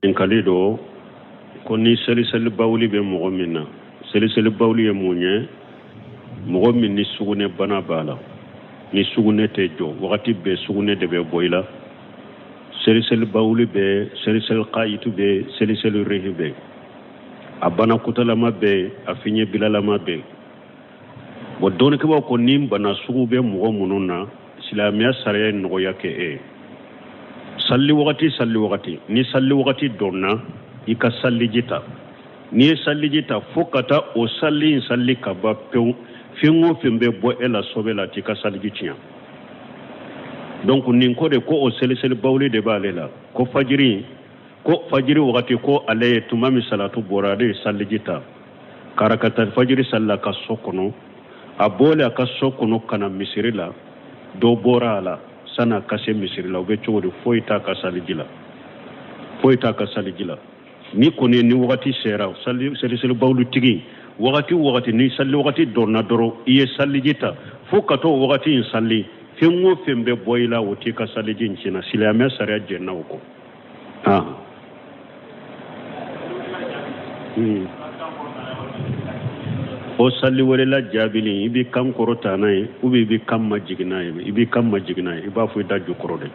Kalido koni seli bawli be mogo minna seli bawli ye munye mogo min ni sugune bana bala ni sugune tejo wakati be sugune de be boyla seli bawli be seli qaitu be seli rihi be abana kutalama be afinye bilalama be bodone ke ba ko nim bana sugu be mogo mununa islamiya sariya no yake salli wakati ni salli wakati donna ika salli jita ni salli jita fokata o salli kaba pew fingo fembe bo ela sobela tika salli jitiya donc nin ko de ko o seli bawli de balela ko fajiri wakati ko ale tumami salatu borade salli jita karakata fajiri salla ka sokono abole ka sokono kana misirila do borala sana kase misiri la ube chogori foita ka saligila ni kone ni wakati sera seli bawlu tigi wakati ni salli wakati donna doro iye saligita fokato wakati in salli fengo fembe boyla wote ka saligi nchina silame sare jenna uko o salli wala jabili ibi kam korota nay ubi bi kam majigina iba fu daju korode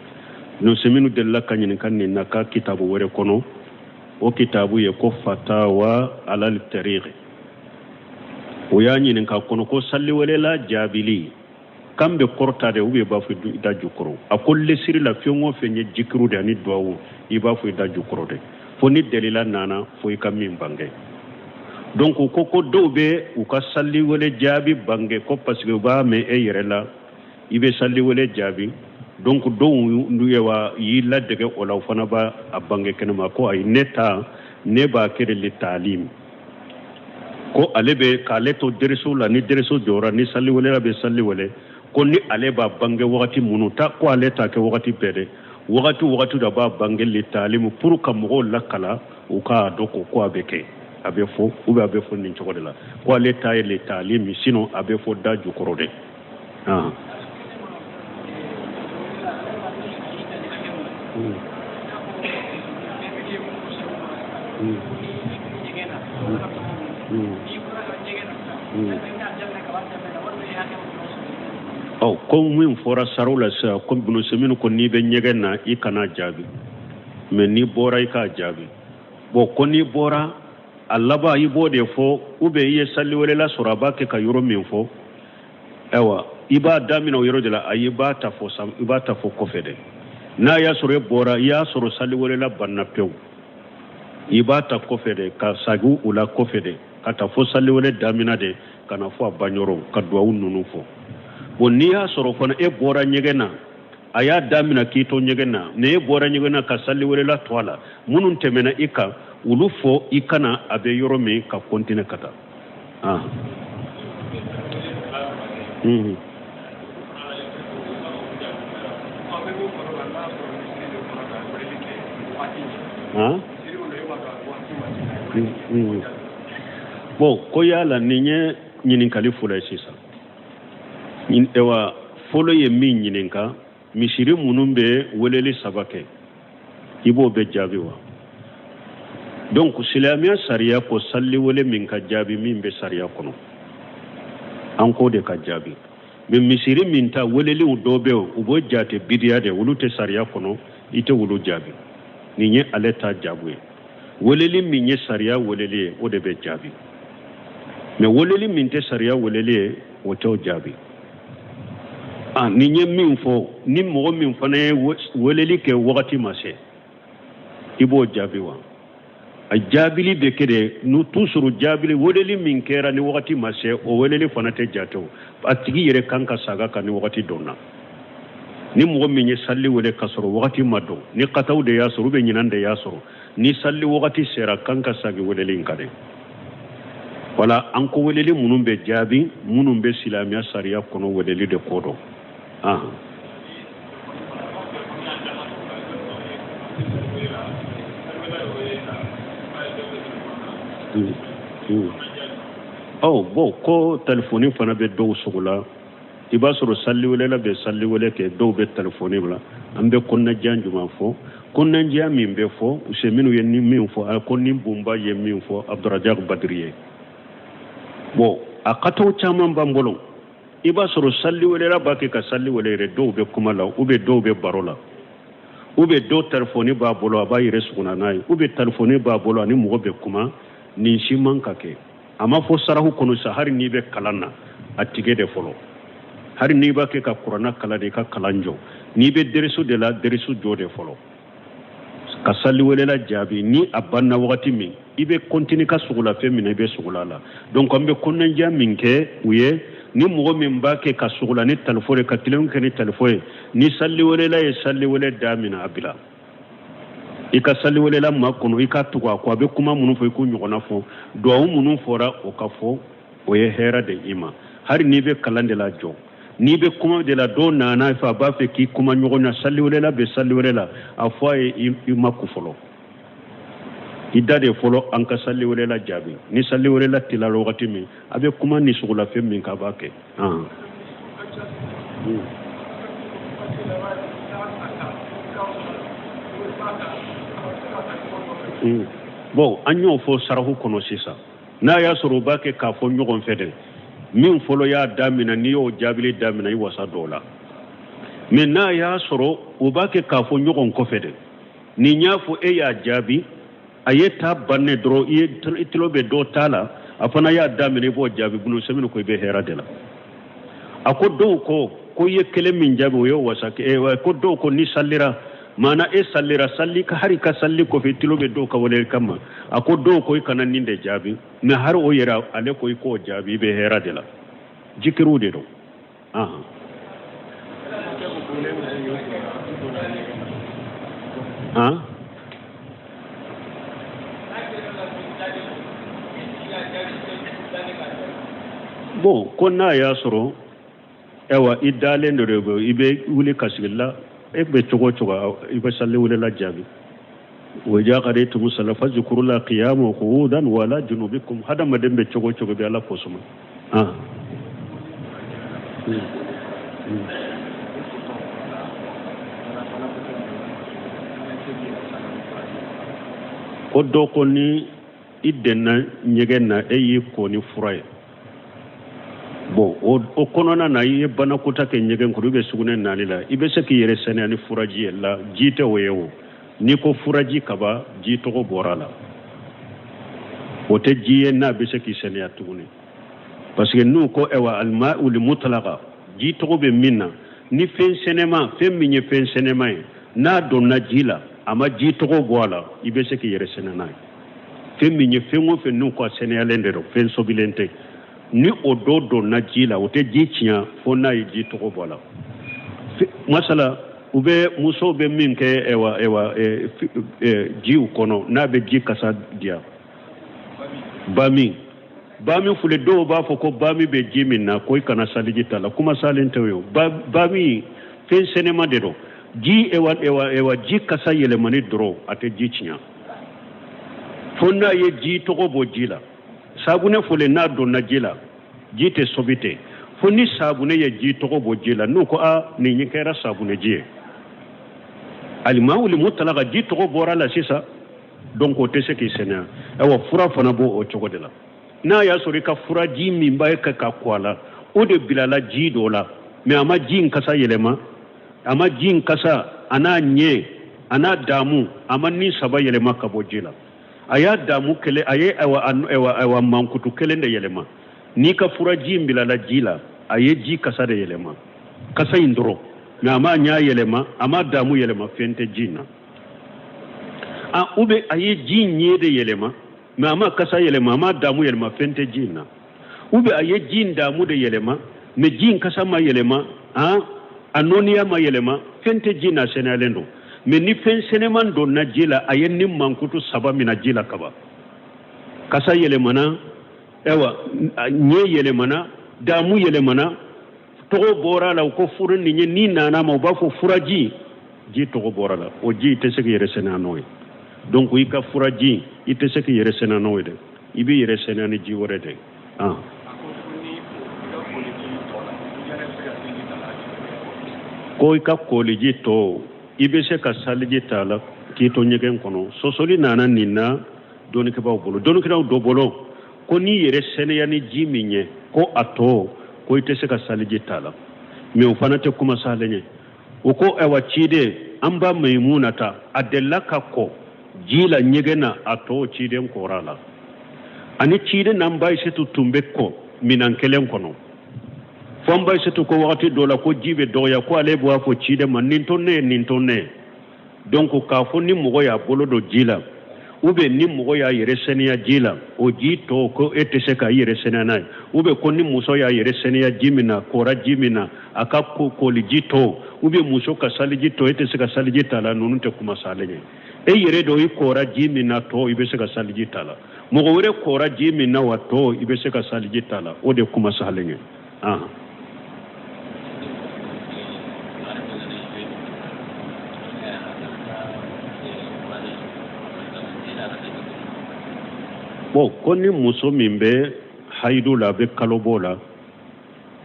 no seminu della kanyin kanni naka kitabu wore kono o kitabu ye ko fatawa alal tariq o yanyin ka kono ko salli wala jabili kambe korta de ubi ba fu daju koro akolle siri la fiongo fenye jikru de ni duawu iba fu daju korode fo ni delila nana fo ikamim bange donc ko dobe u ka salli wala jabi bange ko parce que ba me e yerela ibe salli wala jabi donc do ndu yewa yilla dege olaw fana ba abange kenema ko ay neta ne ba kere li talim ko alebe ka leto dereso la ni dereso jora ni salli wala be salli wala ko ni ale ba bange wakati munuta ko ale ta ke wakati pede wakati da ba bange li talim pour ka mo lakala u ka doko ko abeke abefo ube abefo ni choko de la kwa leta ile talimi sino abefo daju korode ko min fora sarula sa ko bunu seminu ko ni be nyegena ikana jabi mais ni bora ika jabi bo ko ni bora allaba ibode fo ube ye salli wala suraba ke ka yoro min fo ewa iba damina yoro de la ayiba ta fo ko fede na ya sore bora ya soro salli wala banna pew iba ta ko fede ka sagu ula ko fede ka ta fo salli wala damina de kana fo abanyoro ka duwa nunu fo bonni ya soro fona e bora nyegena aya damina kito nyegena ne bora nyegena ka salli wala twala munun temena ika ulu fo ikana abe yoro me ka kontine kata bo ko yala ninye nyinin kalifula sisa ewa folo ye min nyininka misiri munumbe weleli sabake ibo be jabiwa donc silamiya sariya ko salli wala min ka jabi min be sariya kono an ko de ka jabi min misiri min ta weleli udobe ubo jate bidiya de wulute sariya kono ite wulu jabi ni nye aleta jabu weleli min nye sariya weleli o de be jabi mais weleli min te sariya weleli o to jabi ni nye min fo ni mo min fana weleli ke wakati mase ibo jabi wa a jabili be kede nu tusuru jabili weleli min kera ni wakati mase o weleli fana te jato atigi yere kanka saga kan ni wakati donna ni mo min ye salli wele kasoro wakati mado ni qataw de yasuru be nyinande yasuru ni salli wakati sera kanka sagi weleli ngade wala anko weleli munum be jabi munum be silamiya sariya kono weleli de kodo bo ko telefoni fana be do sugula i b'a sɔrɔ salli wele la bɛ salli wele kɛ dɔw bɛ telefɔni bila an bɛ kɔnɔnaja ɲuman fɔ kɔnɔnaja min bɛ fɔ usɛminu ye min fɔ ko ni bunba ye min fɔ abdurajak badiri ye bon a kataw caman b'an bolo i b'a sɔrɔ salli wele la b'a kɛ ka salli wele yɛrɛ dɔw bɛ kuma la ou bien dɔw bɛ baro la ou bien dɔw telefɔni b'a bolo a b'a yɛrɛ suguna n'a ye ou bien telefɔni b'a bolo ani mɔgɔ bɛ kuma nin si man ka kɛ a ma fɔ sarahu kɔnɔ sa hari n'i bɛ kalan na a tigɛ de fɔlɔ hari n'i b'a kɛ ka kuranna kalan de i ka kalan jɔ n'i bɛ derisu de la derisu jɔ de fɔlɔ ka salli wele la jaabi ni a banna wagati min i bɛ continue ka sugula fɛn min na i bɛ sugula la donc an bɛ kɔnɔnaja min kɛ u ye ni mɔgɔ min b'a kɛ ka sugula ni telefɔni ka tilenw kɛ ni telefɔni ye ni salli wele la ye salli wele da min a bila i ka salli wele la ma kɔnɔ i ka tugu a kɔ a bɛ kuma minnu fɔ i k'u ɲɔgɔnna fɔ duwawu minnu fɔra o ka fɔ o ye hɛrɛ de i ma hari n'i bɛ kalan de la jɔ n'i bɛ kuma de la dɔw nana fɛ a b'a fɛ k'i kuma ɲɔgɔn na salli wele la bɛ salli wele la a fɔ a ye i ma ku fɔlɔ i da de fɔlɔ an ka salli wele la jaabi ni salli wele la tila la wagati min a bɛ kuma ni sugula fɛn min k'a b'a kɛ bon an y'o fɔ sarahu kɔnɔ sisan n'a y'a sɔrɔ u b'a kɛ k'a fɔ ɲɔgɔn fɛ dɛ min fɔlɔ y'a daminɛ n'i y'o jaabili daminɛ i wasa dɔw la mais n'a y'a sɔrɔ u b'a kɛ k'a fɔ ɲɔgɔn kɔfɛ dɛ nin y'a fɔ e y'a jaabi a ye taa banne dɔrɔn i tilo bɛ dɔ t'a la a fana y'a daminɛ i b'o jaabi bulu sɛmini ko i bɛ hɛrɛ de la a ko dɔw ko i ye kelen min jaabi o ye wasa ko dɔw ko ni sallira maana e sallira salli ka hari ka salli kɔfɛ i tilo bɛ dɔw ka wale kama a ko dɔw ko i kana nin de jaabi mais hari o yɛrɛ ale ko i k'o jaabi i bɛ hɛrɛ de la jikiriw de don bon ko n'a y'a sɔrɔ ewa i dalen de do i bɛ wuli ka sigi la e bɛ cogo cogo i bɛ salli wele la jaabi وإذا قرأتم الصلاة فاذكروا الله قياما وقعودا وعلى جنوبكم هذا ما دم بتشوكو تشوكو بيلا فوسما kodo koni idena nyegena eyi koni furaye bon o konona na yi bana kuta ke nyegen ko be sugune nalila ibe se ki yere sene ani furaji la jite woyewo ni ko furaji kaba jito ko borala o te jiye na be se ki sene atugune parce que nous ko ewa alma ul mutlaqa jito ko be minna ni fen senema fen minye fen senema na donna jila ama jito ko boala ibe se ki yere sene na fen minye fen wo fen nu ko sene alende do fen sobilente ni odo donna jila o te jitia fona yi jito ko boala masala ube muso be min ke ewa jiu kono na be ji kasa dia bami fule do ba fo ko bami be ji min na ko kana saliji tala kuma salente yo bami fen senema de do ji ewa ji kasa yele mani dro ate ji chinya fonna ye ji to ko bo jila sabune fule na do na jila jite sobite fonni sabune ye ji to ko bo jila no ko a ni nyikera sabune ji alimawu li mutalaga ji to ko bora la sisa donc o tese ki sena ewa fura fana bo o chogo de la na ya sori ka fura ji min ba ka kwala o de bilala ji do la me ama ji nkasa yelema ama ji nkasa ana nye ana damu ama ni saba yelema ka bo jila aya damu kele aye ewa mankutu kele de yelema ni ka fura ji bilala jila aye ji kasa de yelema kasa indro me ama nya yelema ama damu yelema fente jina ube aye ji nye de yelema me ama kasa yelema ama damu yelema fente jina ube aye ji damu de yelema me ji kasa ma yelema anonia ma yelema fente jina senalendo me ni fen seneman do na jila aye ni mankutu saba mina jila kaba kasa yelema na ewa nye yelema na damu yelema na togo bora la ko furun ni nana ma ba fo furaji ji togo bora la o ji te se yere sena noy donc yi ka furaji ite se yere sena noy de ibi yere sena ni ji wore de ko ka koliji to ibe se ka saliji tala ki to nyegen kono sosoli nana ninna doni ke baw bolo doni ke do bolo ko ni yere sene yani jiminye ko ato ko ite se ka saliji tala mi o fana te kuma salenye o ko e wacide amba maimunata adella kakko jila nyegena ato cide ko rala ani cide namba setu tumbe ko minan kelen kono famba setu ko wakati dola ko jibe doya ko alebo ko cide man nintonne donc ka fo ni mogo ya bolo do jila ube ni mogo ya yere senia jila o jito ko etese ka yere senana ube ko ni muso ya yere senia jimina kora jimina aka ko lijito ube muso ka salijito etese ka salijita la nunute kuma salenye e yere do i kora jimina to ibe se ka salijita la mogo wore kora jimina wa to ibe se ka salijita la o de kuma salenye bon koni muso min be haidu la be kalobo la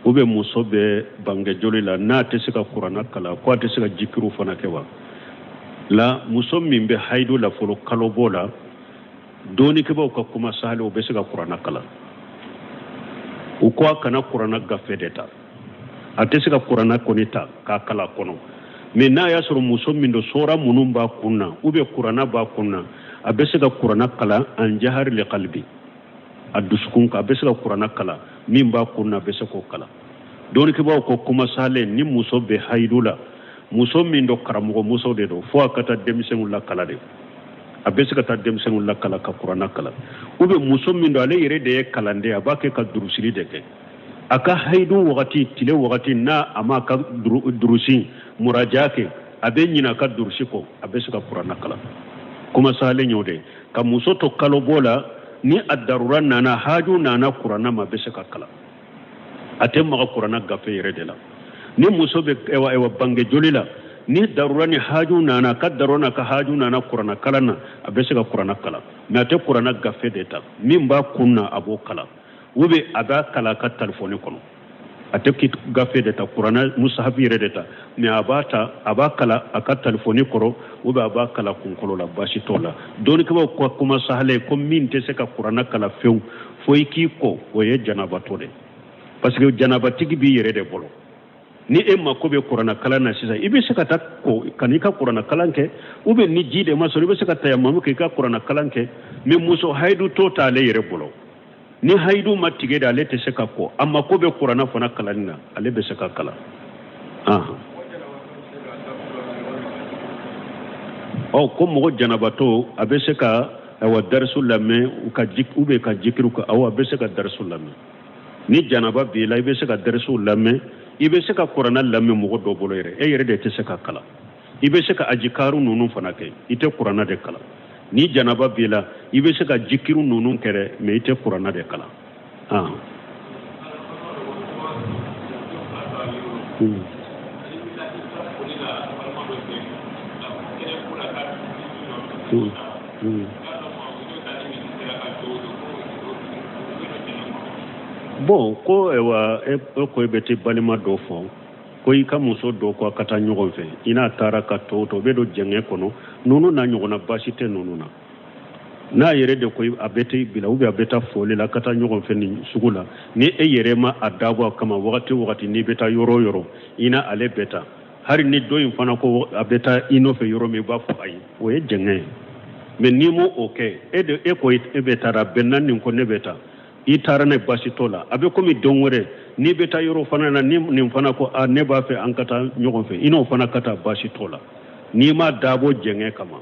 ou be muso be bange joli la na te se ka qur'ana kala ko te se ka jikiru fana ke wa la muso min be haidu la folo kalobo la doni ke ba ko kuma sahale o be se ka qur'ana kala o ko kana qur'ana gafe deta ate se ka qur'ana konita ka kala kono me na ya soro muso min do sora munumba kunna ou be qur'ana ba kunna abese ka qur'ana kala an jahar li qalbi adusukun ka abese ka qur'ana kala min ba kunna bese ko kala don ke ba ko kuma sale ni muso be haidula muso min do karamugo muso de do fo akata demisen la kala de abese ka ta demisen la kala ka qur'ana kala ube muso min do ale yere de kalande abake ka durusili de ke aka haidu wakati tile wakati na ama ka durusi murajake abe nyina ka durusi ko abese ka qur'ana kala kuma sale nyode ka muso to kalo bola ni addarura nana haju nana qur'ana ma bese ka kala atem ma qur'ana gafe yere de la ni muso be ewa bange jolila ni darura ni haju nana ka darona ka haju nana qur'ana kala na abese ka qur'ana kala na te qur'ana gafe de ta min ba kunna abo kala ube aga kala ka telefoni kono ate kit gafe de ta qur'ana musahabi yere de ta ni abakala aka telefoni koro ube abakala kunkolo la bashi tola doni ko ko kuma sahale ko min te se ka qur'ana kala few foy ki ko o ye janaba to de parce que janaba tigi bi yere de bolo ni emma ko be qur'ana kala na sisa ibe se ka ta ko kanika qur'ana kalanke ube ni jide ma so ibe se ka ta yamma ke ka qur'ana kalanke me muso haidu to ta le yere bolo ni haidu matige da ale te se ka ko amma ko be qur'ana fana kalanina ale be se ka kala ko mogo janabato abe se ka wa darsu lame ka ube ka jikiru ka awa abe se ka darsu lame ni janaba bila ibe se ka darsu lame ibe se ka qur'ana lame mogo do bolo yere e yere de te se ka kala ibe se ka ajikaru nunu fana ke ite qur'ana de kala ni janaba bila ibe se ka jikiru nunu kere me ite qur'ana de kala bon ko ewa ko beti balima do fo ko i ka muso do ko kata nyogon fe ina tara ka to be do jenge kono nunu na nyogona basite nunu na yere de ko abeti bila ubi abeta fole la kata nyogon fe ni sugula ni e yere ma adabo kama wakati ni beta yoro ina ale beta hari ni do in fana ko abeta ino fe yoro me ba fo ayi o e jenge mais ni mo okay e de e ko e beta ra bennan ni ko ne beta itara ne basitola abe komi dongore ni beta yoro fana na ni fana ko a ne ba fe an kata nyogon fe ino fana kata basitola ni ma dabo jenge kama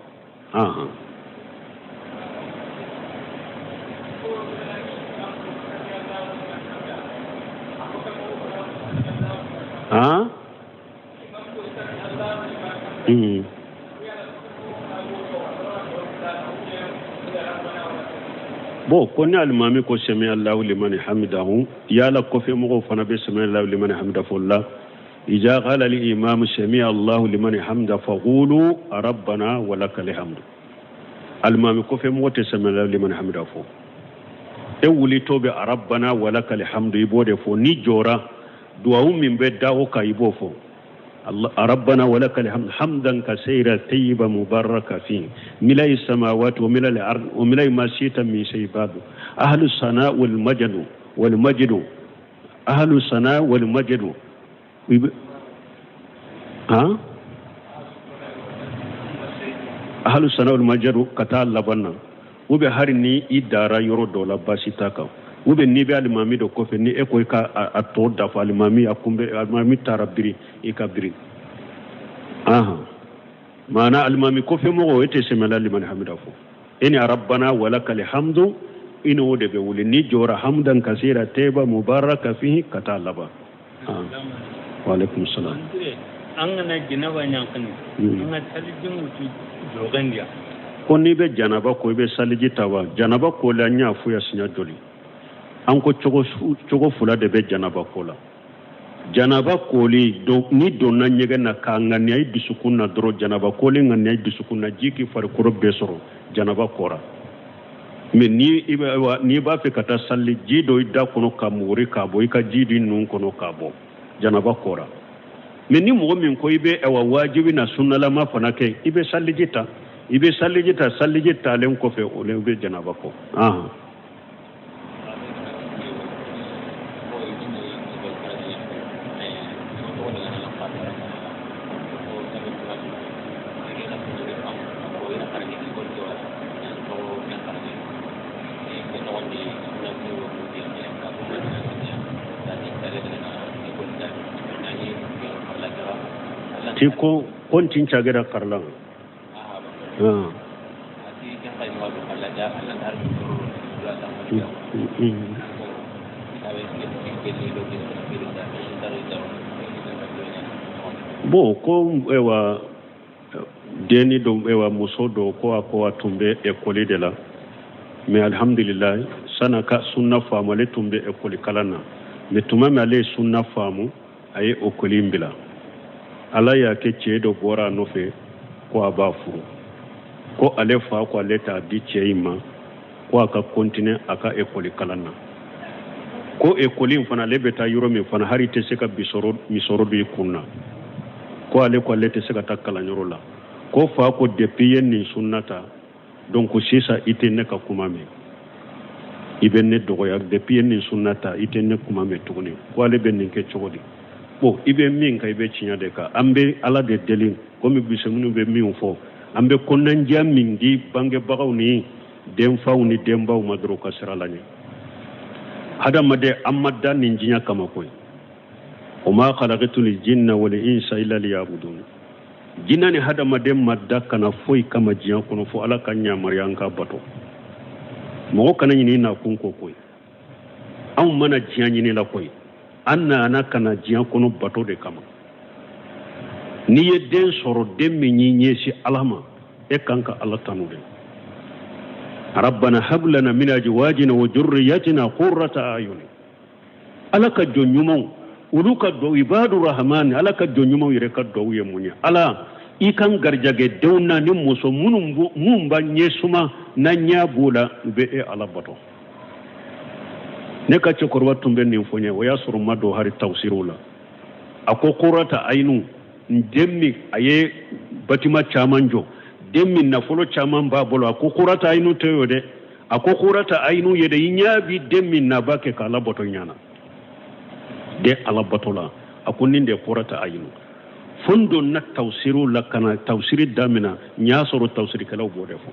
bo konni almami ko sami Allahu liman hamidahu yala ko fe mo fana be sami Allahu liman hamidahu la ija qala al imam sami Allahu liman hamda faqulu rabbana wa lakal hamd almami ko fe mo te sami Allahu liman hamidahu e wuli tobe rabbana wa lakal hamd ibode fo ni jora duwa min be dawo ka ibo fo ربنا ولك الحمد حمدا كثيرا طيبا مباركا فيه ملء السماوات وملء الأرض وملء ما شئت من شيء بعد أهل الثناء والمجد أهل الثناء والمجد أهل الثناء والمجد كتال لبنا وبهرني إدارة يرو دولا باسيتاكا ube ni be alimami do kofe ni eko ka ato da fa alimami akumbe alimami tarabiri ikabiri mana alimami kofe mo ete semala liman hamidafu eni rabbana walakal hamdu ino de be wuli ni jora hamdan kaseera teba mubaraka fihi katalaba wa alaikum salam angana jinaba nyankani anga salijin mutu jogandia ko ni be janaba ko be saliji tawa janaba ko la nya fu ya sinya doli anko chogo fula de be janaba kola janaba koli do ni donna nyega na kanga ni ay bisukuna dro janaba koli ngani ay bisukuna jiki far kuro besoro janaba kora me ni ba fe kata salli jido ida kono kamuri kabo ika jidi nun kono kabo janaba kora me ni mo min ko ibe ewa wajibi na sunna la ma fanake ibe salli jita len ko fe o le be janaba ko tiko kontin chagera karlang bo ko ewa deni do ewa musodo ko akwa tumbe ekoli de la mais alhamdulillah sana ka sunna famu le tumbe ekoli kalana mais tumame ale sunna famu aye okoli mbila ala ya ke ceedo bora nofe ko aba furu ko ale fa ko ale ta di ceima ko aka continue aka ekoli kalana ko ekoli fana lebeta yuro mi fana harite seka misoro bi kunna ko ale te seka takala nyoro la ko fa ko depuis ni sunnata donc sisa ite ne ka kuma me ibenne dogo ya depuis ni sunnata ite ne kuma me tuguni ko ale ben ke chogodi bo ibe min kay be cinya de ka ambe ala de delin ko mi bisemunu be min fo ambe konnan jamin di bange bagaw ni dem faw ni dem baw madro ka siralani hada made amadda ni jinya kama koy o ma khalaqatul jinna wal insa illa liya'budun jinna ni hada made madda kana foy kama jinya kono fo ala kanya maryanka bato mo kana ni na kunko koy aw mana jinya ni la koy anna ana kana jiyan kono bato de kama ni ye den soro den min nyesi alama e kanka Allah tanude rabbana hab lana min azwajina wa dhurriyyatina qurrata ayun alaka jonyumo uluka do ibadur rahman alaka jonyumo yire ka do yemunya ala ikan garjage dewna ni muso munum mumba nyesuma na nyabula be e ala bato ne ka chokorwa tumbe ni mfonye waya suru mado hari tawsirula ako qurata ainu ndemmi aye batima chamanjo demmi na folo chaman babolo ako qurata ainu teyode ako qurata ainu yede yinyabi demmi na bake kala boto nyana de ala batola ako ninde qurata ainu fondo na tawsirula kana tawsiri damina nyasoro tawsiri kala bodefo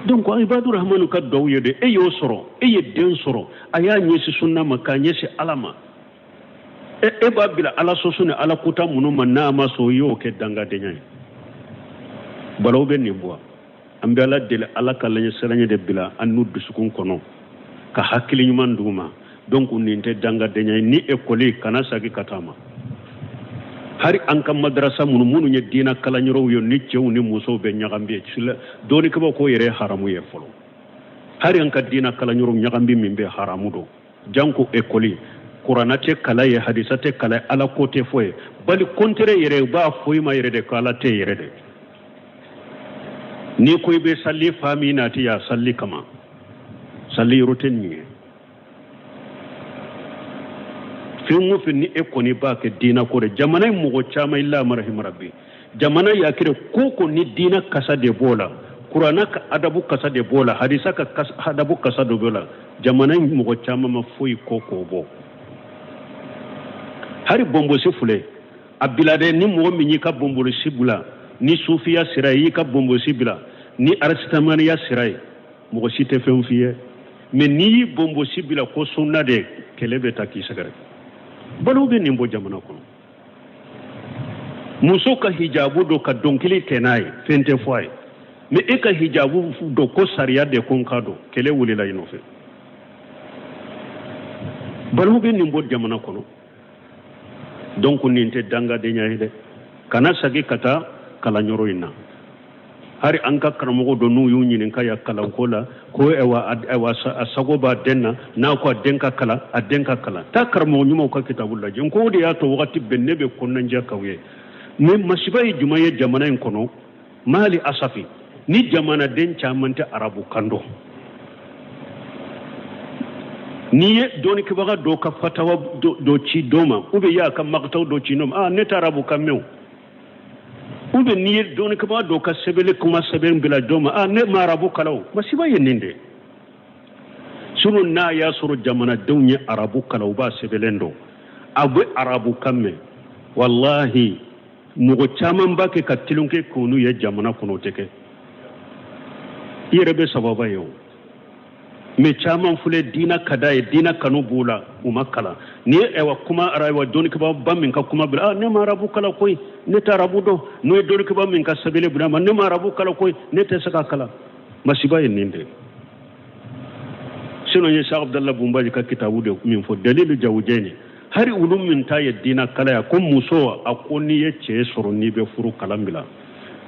donc ibadur rahmanu ka do yede e yo soro e yedden soro aya nyesi sunna maka nyesi alama e babila ala sosune ala kuta munu manna ma so yo ke danga de nyai balaw be ni boa ambe ala dele ala kala nyi seranye de bila anu dusukun kono ka hakili nyuman duma donc ninte danga de nyai ni ekoli kana sagi katama hari an kam madrasa munu nye dina kala nyoro yo ni cew ni muso be nyagambe sila doni ko ko yere haramu ye folo hari an ka dina kala nyoro nyagambe min be haramu do janko ekoli qur'anate kala ye hadisate kala ala kote foye bali kontere yere ba foyi ma yere de kala te yere de ni koy be salli fami nati ya salli kama salli roten ni fengo fenni e koni ba ke dina ko re jamana mo chama illa marhim rabbi jamana ya kire ko ni dina kasa de bola qur'ana ka adabu kasa de bola hadisa ka adabu kasa de bola jamana mo chama ma foyi ko bo hari bombo se fule abilade ni mo minyi ka bombo sibula ni sufiya sirai ka bombo sibula ni arstamaniya sirai mo site fen fiye mais ni bombo sibila ko sunna de kelebe taki sagare balu be nimbo jamana kono muso ka hijabu do ka donkili tenai fente foi mais e ka hijabu do ko sariya de konkado kele wulila inofe balu be nimbo jamana kono donc ninte danga de nyaade kana sagi kata kala nyoro ina hari anka karamo do nu yu nyinin kaya kala kola ko ewa sagoba denna na ko denka kala ta karamo nyuma ko kitabulla jin ko de ya to wakati benne be konnan ja kawye me masibai jumaye jamana en kono mali asafi ni jamana den chamante arabu kando ni doni ke baga do ka fatawa do ci doma ube ya ka maktaw do ci nom ne tarabu kamew ube ni doni ke baga do ka sebele kuma sebel bila doma ne marabu kalaw masiba yeninde sunu na ya suru jamana dawnya arabu kalaw ba sebelendo abu arabu kamme wallahi mugo chaman ba ke katilunke kunu ya jamana kono teke irebe sababa yo me chaman fule dina kadai dina kanu bula umakala ni ewa kuma arawa doni kaba bamin ka kuma bila ne marabu kala koy ne tarabu do no doni kaba min ka sabele bula ne marabu kala koy ne te saka kala masiba yeninde sino ye Sheikh Abdallah Bumbaji ka kitabu de min fo dalilu jawjeni hari ulum min ta ya dina kala ya ko muso akoni ye che soro ni be furu kalambila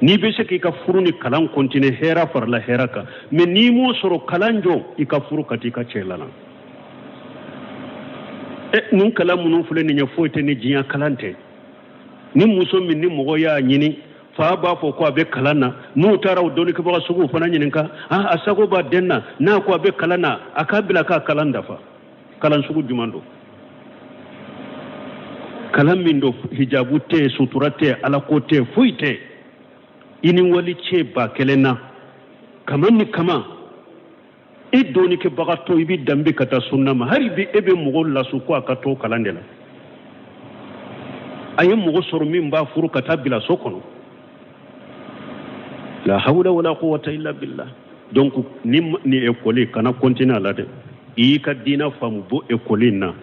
ni be se ka furu ni kalan kontine hera farla hera ka me ni mo soro kalanjo ika furu katika chelana nun kala munun fule ni nyafoite ni jiya kalante ni muso min ni mo ya nyini fa ba fo ko be kalana nu taraw doni ko ba sugu fana nyinin ka asago ba denna na ko be kalana akabila ka kalanda fa kalan sugu jumando kalan min do hijabu te suturate ala ko te fuite ini wali ce ba kelena kaman ni kama e doni ke bagato ibi dambe kata sunna ma hari bi ebe mugol la su ko aka to kalandela ayi mugo soro min ba furu kata bila sokono la hawla wala quwwata illa billah donc ni école kana continue la de yi ka dina famu bo école na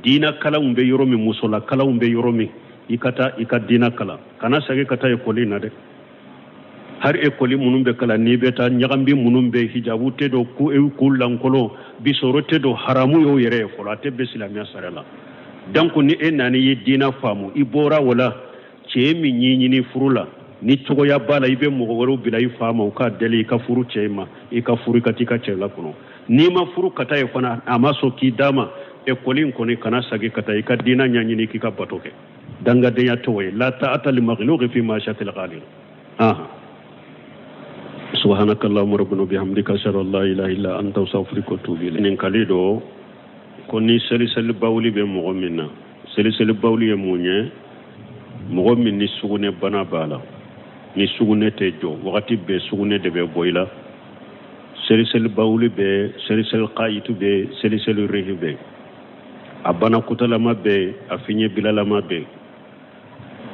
dina kala umbe yoromi musola kala umbe yoromi ikata dina kala kana sage kata école na de har école munum be kala ni beta nyagambi munum be hijabu te do ku e ku lankolo bisoro te do haramu yo yere fola te be islamia sarala donc ni enani yi dina famu ibora wala chemi nyinyi ni furula ni togo ya bala ibe mo woro bila yi fama ka deli ka furu chema ka furu katika chela kuno ni ma furu kata e fana amaso ki dama école ko ni kana sagi kata ka dina nyanyi ni ki ka batoke danga de ya towe la ta'ata li maghlughi fi ma shatil ghalil سبحانك اللهم ربنا بحمدك اشهد ان لا اله الا انت استغفرك واتوب اليك نين كاليدو كوني سلسل باولي be mo minna sel bawli e munye mo min ni sugune bana bala ni sugune te jo wakati be sugune de be boyla sel bawli be sel qaitu be sel rihibe abana kutalama be afinye bilalama be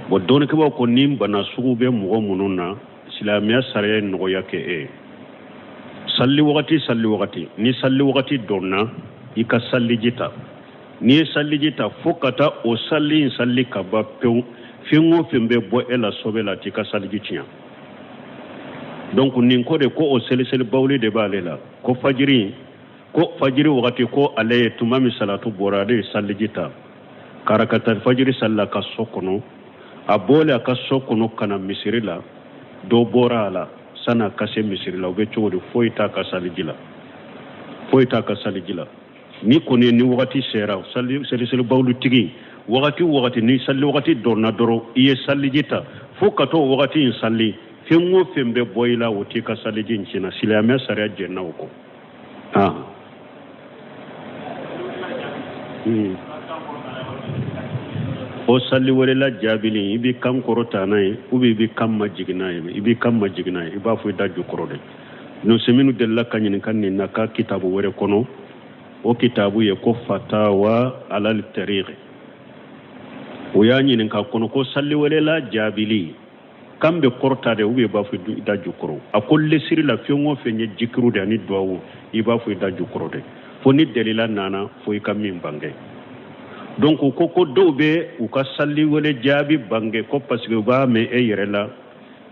bo don ke ko nim bana sugu be mo mununa islamia sariya nogoya ke salli wakati ni salli wakati donna ika salli jita ni salli jita fokata o salli kaba pew fingo fembe bo ela sobela tika salli jitiya donc nin ko de ko o sel bawli de balela ko fajiri wakati ko ale tumami salatu borade salli jita karakata fajiri salla ka sokono abole ka sokono kana misirila do borala sana kase misirila ube chodi foita ka salijila ni kone ni wakati sera sel bawlu tigi wakati ni salli wakati dorna doro iye salijita fokato wakati salli fengo fembe boyla wuti ka salijin china silame sare jenna uko o salli wale la jaabili i bi kan korota na ye ou bien i bi kan majigina ye i bi kan majigina ye i b'a fɔ i da jukɔrɔ de nuseminu delila ka ɲininka nin na ka kitabu wɛrɛ kɔnɔ o kitabu ye ko fatawa alal tariq o y'a ɲininka kɔnɔ ko salli wale la jaabili kan bɛ kɔrɔta de ou bien i b'a fɔ i da jukɔrɔ a ko lesiri la fɛn o fɛn ye jikiru de ani duwawu i b'a fɔ i da jukɔrɔ de fo ni delila nana fo i ka min bange donc ko dɔw bɛ u ka salli wale jaabi bange ko parce que u b'a mɛn e yɛrɛ la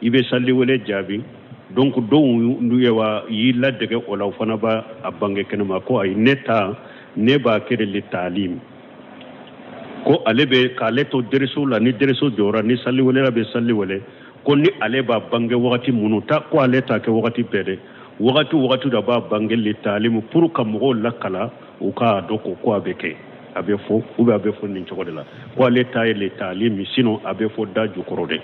i bɛ salli wale jaabi donc dɔw ye wa y'i ladege o la o fana b'a a bange kɛnɛma ko ayi ne ta ne b'a kɛ de li taalim ko ale bɛ k'ale to deriso la ni deriso jɔra ni salli wale la bɛ salli wale ko ni ale b'a bange wagati minnu ta ko ale t'a kɛ wagati bɛɛ dɛ wagati da b'a bange li taalim pour ka mɔgɔw lakala u k'a dɔn ko a bɛ kɛ a bɛ fɔ ou bien a bɛ fɔ nin cogo de la ko ale ta ye li taalim sinon a bɛ fɔ da jukɔrɔ de